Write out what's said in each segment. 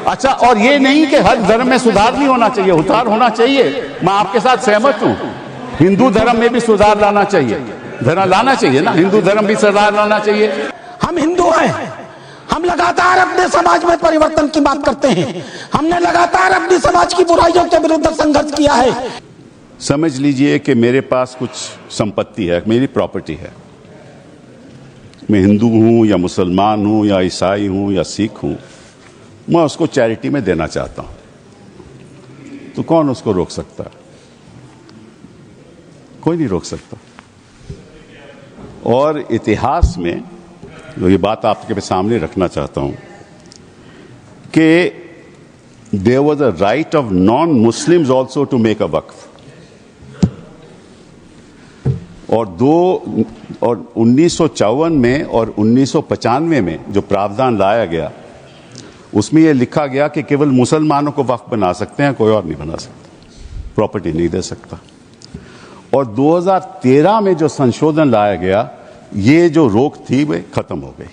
अच्छा, और ये नहीं कि हर धर्म में सुधार नहीं होना चाहिए, उद्धार होना चाहिए। मैं आपके साथ सहमत हूं, हिंदू धर्म में भी सुधार लाना चाहिए, लाना चाहिए ना, हिंदू धर्म भी सुधार लाना चाहिए। हम हिंदू हैं, हम लगातार अपने समाज में परिवर्तन की बात करते हैं, हमने लगातार अपनी समाज की बुराइयों के विरुद्ध संघर्ष किया है। समझ लीजिए कि मेरे पास कुछ संपत्ति है, मेरी प्रॉपर्टी है, मैं हिंदू हूं या मुसलमान हूं या ईसाई हूं या सिख हूं, मैं उसको चैरिटी में देना चाहता हूं, तो कौन उसको रोक सकता है? कोई नहीं रोक सकता। और इतिहास में जो ये बात आपके सामने रखना चाहता हूं कि there was a right of non Muslims also to make a waqf, और 1954 में और 1995 में जो प्रावधान लाया गया उसमें यह लिखा गया कि केवल मुसलमानों को वक्फ बना सकते हैं, कोई और नहीं बना सकता, प्रॉपर्टी नहीं दे सकता। और 2013 में जो संशोधन लाया गया, ये जो रोक थी वह खत्म हो गई।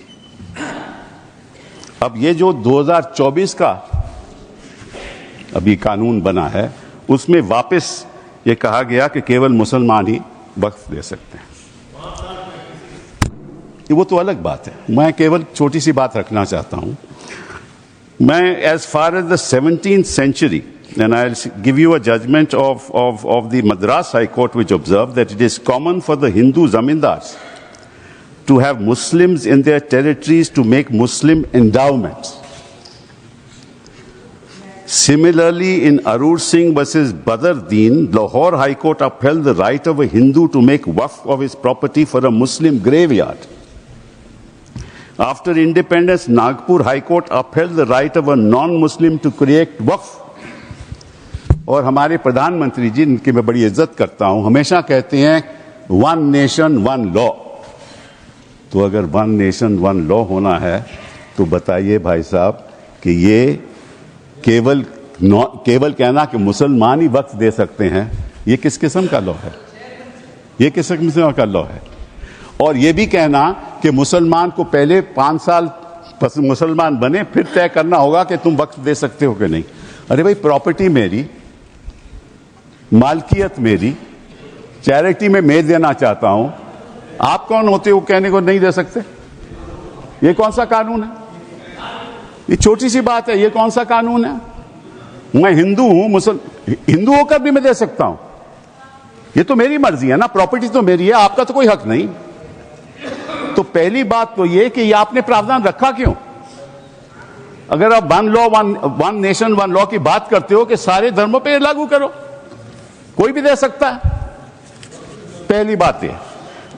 अब ये जो 2024 का अभी कानून बना है, उसमें वापस ये कहा गया कि केवल मुसलमान ही वक्फ दे सकते हैं। वो तो अलग बात है, मैं केवल छोटी सी बात रखना चाहता हूं। मैं as far as the 17th century, and I'll give you a judgment of the Madras High Court, which observed that it is common for the Hindu zamindars to have Muslims in their territories to make Muslim endowments. Similarly, in Arur Singh versus Badr Deen, Lahore High Court upheld the right of a Hindu to make waqf of his property for a Muslim graveyard. After independence, Nagpur High Court upheld the right of a non-Muslim to create waqf. और हमारे प्रधानमंत्री जी, इनकी मैं बड़ी इज्जत करता हूं, हमेशा कहते हैं वन नेशन वन लॉ। तो अगर वन नेशन वन लॉ होना है तो बताइए भाई साहब कि ये केवल कहना कि मुसलमान ही वक्फ दे सकते हैं, ये किस किस्म का लॉ है? ये किस किस्म का लॉ है? और ये भी कहना कि मुसलमान को पहले 5 साल मुसलमान बने फिर तय करना होगा कि तुम वक्फ दे सकते हो कि नहीं। अरे भाई, प्रॉपर्टी मेरी, मालकियत मेरी, चैरिटी में मैं देना चाहता हूं, आप कौन होते हो कहने को नहीं दे सकते? ये कौन सा कानून है? ये छोटी सी बात है, ये कौन सा कानून है? मैं हिंदू हूं, हिंदू होकर भी मैं दे सकता हूं, ये तो मेरी मर्जी है ना, प्रॉपर्टी तो मेरी है, आपका तो कोई हक नहीं। तो पहली बात तो ये कि ये आपने प्रावधान रखा क्यों? अगर आप वन नेशन वन लॉ की बात करते हो कि सारे धर्मों पे लागू करो, कोई भी दे सकता है। पहली बात ये।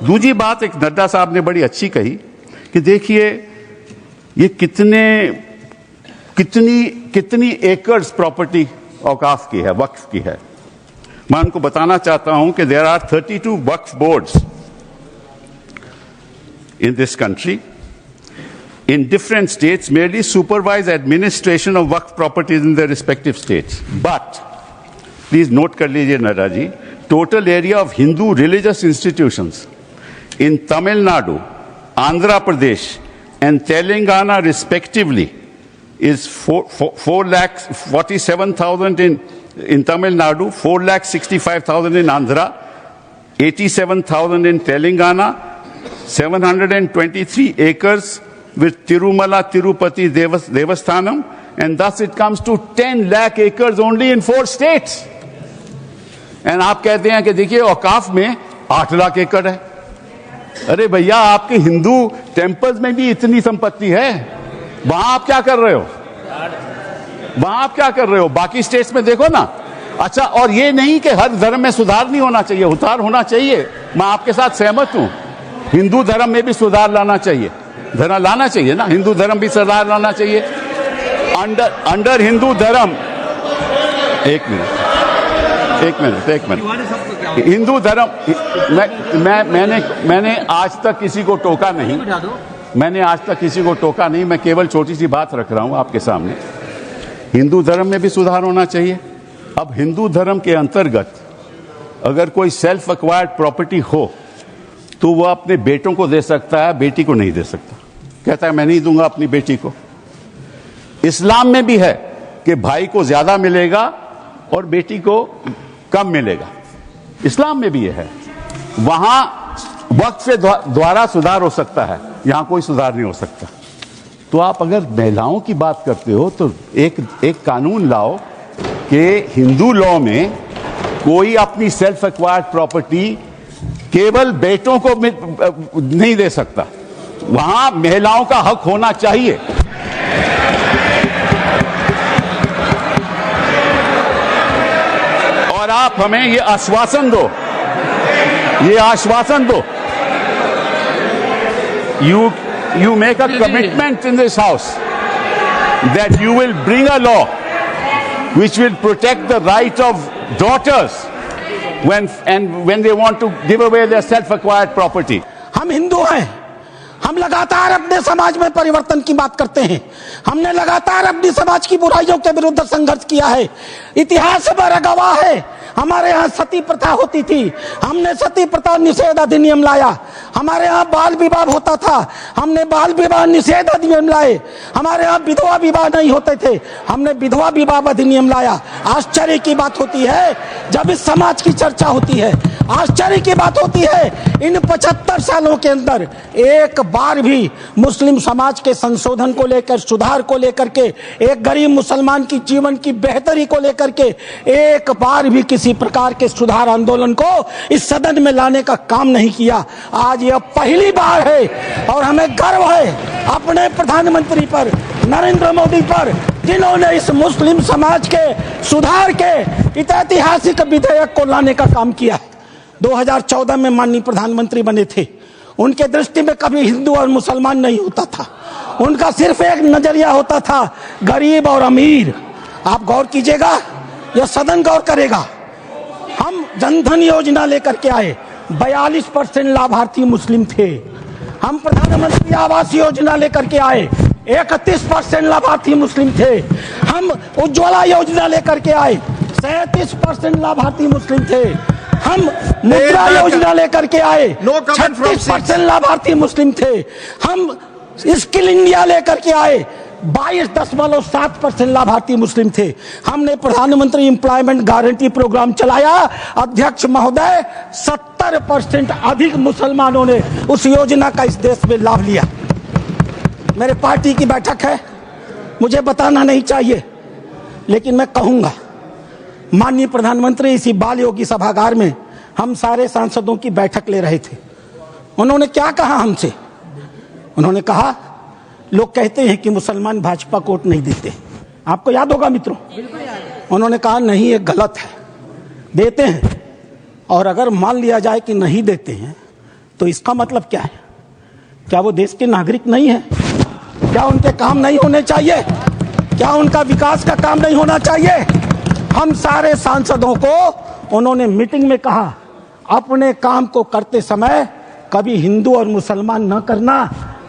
दूसरी बात, एक नड्डा साहब ने बड़ी अच्छी कही कि देखिए ये कितनी एकर्स प्रॉपर्टी औकाफ की है, वक्फ की है। मैं उनको बताना चाहता हूं कि there are 32 Waqf boards in this country in different states merely supervise administration of waqf properties in their respective states. But, please note kar lijiye Nada ji, total area of Hindu religious institutions in Tamil Nadu, Andhra Pradesh and Telangana respectively is 4,47,000 in Tamil Nadu, 4,65,000 in Andhra, 87,000 in Telangana, 723 acres with Tirumala Tirupati Devasthanam, and thus it comes to 10 lakh acres only in 4 states. And आप कहते हैं कि देखिए औकाफ में 8 लाख एकड़ है। अरे भैया, आपके हिंदू टेम्पल्स में भी इतनी संपत्ति है, वहां आप क्या कर रहे हो? वहां आप क्या कर रहे हो? बाकी स्टेट्स में देखो ना। अच्छा, और ये नहीं कि हर धर्म में सुधार नहीं होना चाहिए, उद्धार होना चाहिए। मैं आपके साथ सहमत हूं, हिंदू धर्म में भी सुधार लाना चाहिए, लाना चाहिए ना, हिंदू धर्म भी सुधार लाना चाहिए। अंडर हिंदू धर्म, एक मिनट, हिंदू धर्म, मैंने आज तक किसी को टोका नहीं, मैं केवल छोटी सी बात रख रहा हूं आपके सामने। हिंदू धर्म में भी सुधार होना चाहिए। अब हिंदू धर्म के अंतर्गत अगर कोई सेल्फ एक्वायर्ड प्रॉपर्टी हो तो वह अपने बेटों को दे सकता है, बेटी को नहीं दे सकता। कहता है मैं नहीं दूंगा अपनी बेटी को। इस्लाम में भी है कि भाई को ज्यादा मिलेगा और बेटी को कम मिलेगा, इस्लाम में भी ये है। वहां वक्त से द्वारा सुधार हो सकता है, यहां कोई सुधार नहीं हो सकता। तो आप अगर महिलाओं की बात करते हो तो एक कानून लाओ कि हिंदू लॉ में कोई अपनी सेल्फ एक्वायर्ड प्रॉपर्टी केवल बेटों को नहीं दे सकता, वहां महिलाओं का हक होना चाहिए। और आप हमें ये आश्वासन दो, you make a commitment in this house that you will bring a law which will protect the right of daughters when they want to give away their self-acquired property. हम हिंदू हैं, हम लगातार अपने समाज में परिवर्तन की बात करते हैं। हमने लगातार अपनी समाज की बुराइयों के विरुद्ध संघर्ष किया है। इतिहास पर गवाह है, हमारे यहाँ सती प्रथा होती थी, हमने सती प्रथा निषेध अधिनियम लाया। हमारे यहाँ बाल विवाह होता था, हमने बाल विवाह निषेध अधिनियम लाए। हमारे यहाँ विधवा विवाह नहीं होते थे, हमने विधवा विवाह अधिनियम लाया। आश्चर्य की बात होती है जब इस समाज की चर्चा होती है, आश्चर्य की बात होती है इन 75 सालों के अंदर एक बार भी मुस्लिम समाज के संशोधन को लेकर, सुधार को लेकर के, एक गरीब मुसलमान की जीवन की बेहतरी को लेकर के एक बार भी किसी प्रकार के सुधार आंदोलन को इस सदन में लाने का काम नहीं किया। आज यह पहली बार है और हमें गर्व है अपने प्रधानमंत्री पर, नरेंद्र मोदी पर, जिन्होंने इस मुस्लिम समाज के सुधार के ऐतिहासिक विधेयक को लाने का काम किया है। 2014 में माननीय प्रधानमंत्री बने थे, उनके दृष्टि में कभी हिंदू और मुसलमान नहीं होता था, उनका सिर्फ एक नजरिया होता था, गरीब और अमीर। आप गौर कीजिएगा, यह सदन गौर करेगा। हम जनधन योजना लेकर के आए, 42% लाभार्थी मुस्लिम थे। हम प्रधानमंत्री आवास योजना लेकर के आए, 31% लाभार्थी मुस्लिम थे। हम उज्ज्वला योजना लेकर के आए, 37% लाभार्थी मुस्लिम थे। हम मुद्रा योजना लेकर के आए, 36% लाभार्थी मुस्लिम थे। हम स्किल इंडिया लेकर के आए, 22.7% लाभार्थी मुस्लिम थे। हमने प्रधानमंत्री एम्प्लॉयमेंट गारंटी प्रोग्राम चलाया, अध्यक्ष महोदय 70% अधिक मुसलमानों ने उस योजना का इस देश में लाभ लिया। मेरे पार्टी की बैठक है, मुझे बताना नहीं चाहिए, लेकिन मैं कहूंगा, माननीय प्रधानमंत्री इसी बाल योगी सभागार में हम सारे सांसदों की बैठक ले रहे थे। उन्होंने क्या कहा हमसे? उन्होंने कहा, लोग कहते हैं कि मुसलमान भाजपा को वोट नहीं देते, आपको याद होगा मित्रों? उन्होंने कहा नहीं, ये गलत है, देते हैं। और अगर मान लिया जाए कि नहीं देते हैं तो इसका मतलब क्या है? क्या वो देश के नागरिक नहीं है? क्या उनके काम नहीं होने चाहिए? क्या उनका विकास का काम नहीं होना चाहिए? हम सारे सांसदों को उन्होंने मीटिंग में कहा, अपने काम को करते समय कभी हिंदू और मुसलमान न करना,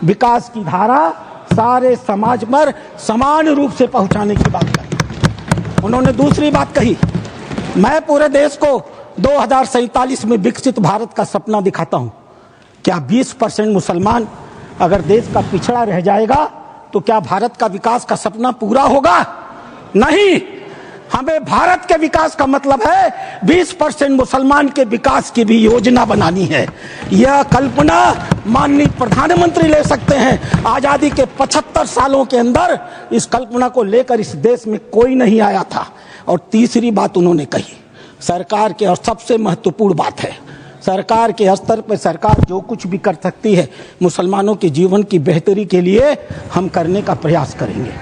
विकास की धारा सारे समाज पर समान रूप से पहुंचाने की बात कही। उन्होंने दूसरी बात कही, मैं पूरे देश को 2047 में विकसित भारत का सपना दिखाता हूं। क्या 20% मुसलमान अगर देश का पिछड़ा रह जाएगा तो क्या भारत का विकास का सपना पूरा होगा? नहीं। हमें भारत के विकास का मतलब है 20% मुसलमान के विकास की भी योजना बनानी है। यह कल्पना माननीय प्रधानमंत्री ले सकते हैं। आजादी के 75 सालों के अंदर इस कल्पना को लेकर इस देश में कोई नहीं आया था। और तीसरी बात उन्होंने कही, सरकार के, और सबसे महत्वपूर्ण बात है, सरकार के स्तर पर सरकार जो कुछ भी कर सकती है मुसलमानों के जीवन की बेहतरी के लिए हम करने का प्रयास करेंगे।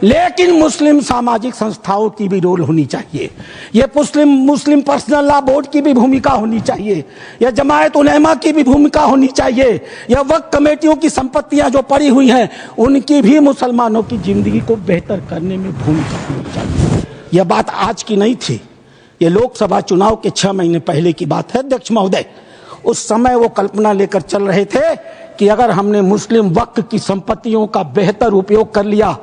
लेकिन मुस्लिम सामाजिक संस्थाओं की भी रोल होनी चाहिए। ये मुस्लिम पर्सनल लॉ बोर्ड की भी भूमिका होनी चाहिए। यह जमायत उलेमा की भी भूमिका होनी चाहिए। यह वक्फ कमेटियों की संपत्तियां जो पड़ी हुई हैं उनकी भी मुसलमानों की जिंदगी को बेहतर करने में भूमिका होनी चाहिए। यह बात आज की नहीं थी, ये लोकसभा चुनाव के 6 महीने पहले की बात है अध्यक्ष महोदय। उस समय वो कल्पना लेकर चल रहे थे कि अगर हमने मुस्लिम वक्फ की संपत्तियों का बेहतर उपयोग कर लिया,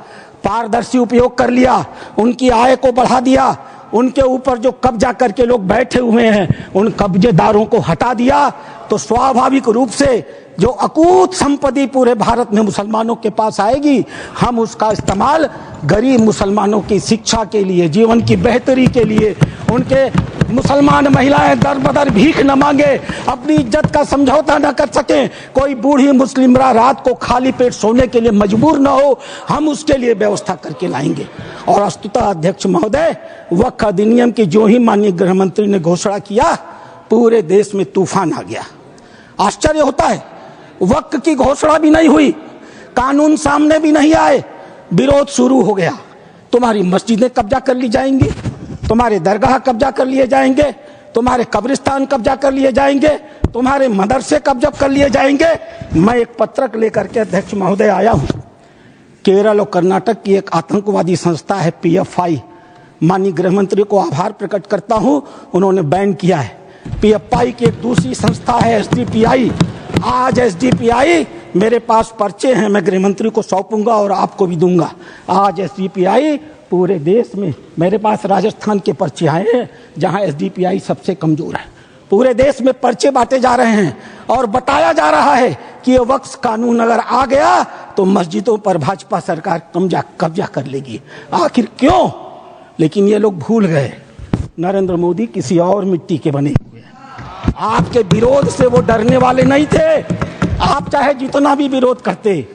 पारदर्शी उपयोग कर लिया, उनकी आय को बढ़ा दिया, उनके ऊपर जो कब्जा करके लोग बैठे हुए हैं उन कब्जेदारों को हटा दिया तो स्वाभाविक रूप से जो अकूत संपत्ति पूरे भारत में मुसलमानों के पास आएगी, हम उसका इस्तेमाल गरीब मुसलमानों की शिक्षा के लिए, जीवन की बेहतरी के लिए, उनके मुसलमान महिलाएं दर बदर भीख न मांगे, अपनी इज्जत का समझौता न कर सकें, कोई बूढ़ी मुस्लिमरा रात को खाली पेट सोने के लिए मजबूर न हो, हम उसके लिए व्यवस्था करके लाएंगे। और वस्तुतः अध्यक्ष महोदय, वक्फ अधिनियम की जो ही माननीय गृह मंत्री ने घोषणा किया, पूरे देश में तूफान आ गया। आश्चर्य होता है, वक्फ की घोषणा भी नहीं हुई, कानून सामने भी नहीं आए, विरोध शुरू हो गया। तुम्हारी मस्जिदें कब्जा कर ली जाएंगी, तुम्हारे दरगाह कब्जा कर लिए जाएंगे, तुम्हारे कब्रिस्तान कब्जा कर लिए जाएंगे, तुम्हारे मदरसे कब्जा कर लिए जाएंगे। मैं एक पत्रक लेकर के अध्यक्ष महोदय आया हूं। केरल और कर्नाटक की एक आतंकवादी संस्था है PFI, माननीय गृह मंत्री को आभार प्रकट करता हूं, उन्होंने बैन किया है। PFI की एक दूसरी संस्था है SDPI। आज SDPI मेरे पास पर्चे हैं, मैं गृह मंत्री को सौंपूंगा और आपको भी दूंगा। आज SDPI पूरे देश में, मेरे पास राजस्थान के पर्चे आए हैं जहां SDPI सबसे कमजोर है, पूरे देश में पर्चे बांटे जा रहे हैं और बताया जा रहा है कि ये वक्फ कानून अगर आ गया तो मस्जिदों पर भाजपा सरकार कब्जा कर लेगी। आखिर क्यों? लेकिन ये लोग भूल गए, नरेंद्र मोदी किसी और मिट्टी के बने हुए हैं। आपके विरोध से वो डरने वाले नहीं थे। आप चाहे जितना भी विरोध करते,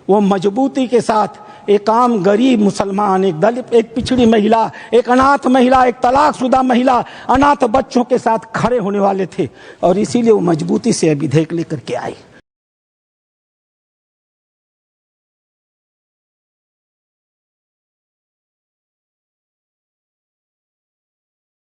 वो मजबूती के साथ एक आम गरीब मुसलमान, एक दलित, एक पिछड़ी महिला, एक अनाथ महिला, एक तलाकशुदा महिला, अनाथ बच्चों के साथ खड़े होने वाले थे और इसीलिए वो मजबूती से विधेयक लेकर के आए।